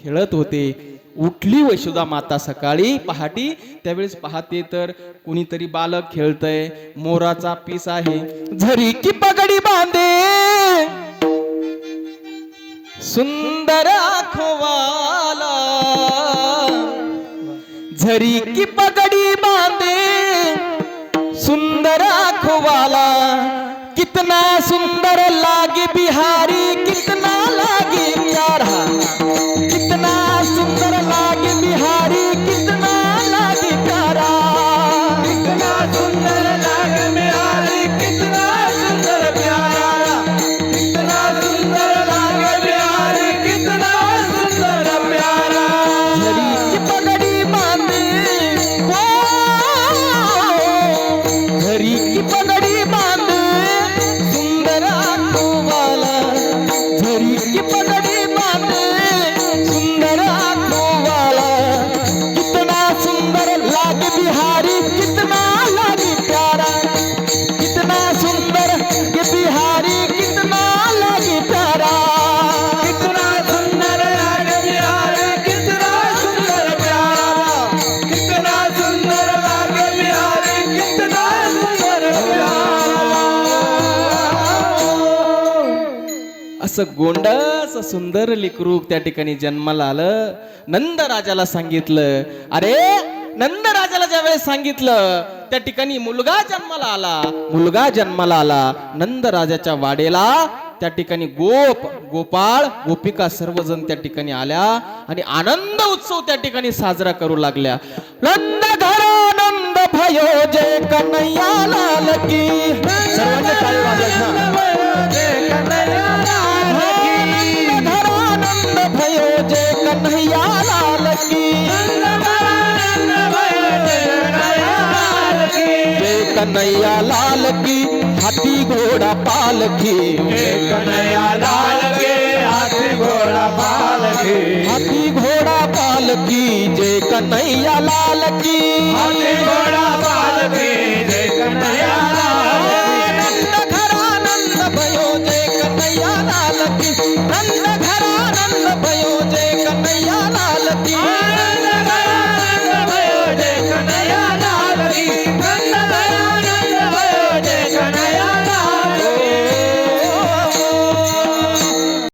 खेळत होते. उठली यशोदा माता सकाळी पहाटी. त्यावेळेस पाहते तर कोणीतरी बालक खेळतय. मोराचा पीस आहे. झरी की पगडी बांधे सुंदर आँखों झरी की पगड़ी बांधे सुंदर आँखों वाला, कितना सुंदर लागे बिहारी, कितना लागे प्यारा, कितना सुंदर लागे बिहारी, कितना लागे प्यारा, कितना सुंदर लागे बिहारी, कितना सुंदर प्यारा, कितना सुंदर लागे बिहारी, कितना सुंदर प्यारा। झरी की पगड़ी बांधे झरी की पगड़ी बांधे सुंदर आँखों वाला, झरी की पगड़ी बांधे सुंदर आँखों वाला, कितना सुंदर लागे बिहारी, कितना लागे प्यारा, कितना सुंदर ये बिहारी, कितना लागे प्यारा, कितना सुंदर लागे बिहारी, कितना सुंदर प्यारा, कितना सुंदर लागे बिहारी, कितना सुंदर प्यारा। असं गोंडस सुंदर लेकरू त्या ठिकाणी जन्माला आलं. नंद राजाला सांगितलं. अरे नंद राजाला ज्यावेळेस सांगितलं त्या ठिकाणी मुलगा जन्माला आला. नंद राजाच्या वाडेला त्या ठिकाणी गोपाळ गोपिका सर्वजण त्या ठिकाणी आल्या आणि आनंद उत्सव त्या ठिकाणी साजरा करू लागल्या. नंद घरानंद भयो जय कन्हैया लाल की. सर्वांनी टाळी वाजवायच्या. घरानंद भयो जय कन्हैया लाल की. जय कन्हैया लाल की. हाथी घोड़ा पालकी. कन्हैया लाल के हाथी घोड़ा पालकी, हाथी घोड़ा पालकी. जय कन्हैया लाल की. हाथी घोड़ा पालकी, जय कन्हैया लाल की। नंद घरानंद भयो जय कन्हैया लाल की. नंद घरानंद भयो जय कन्हैया लाल की. आनंद भयो जय कन्हैया लाल की।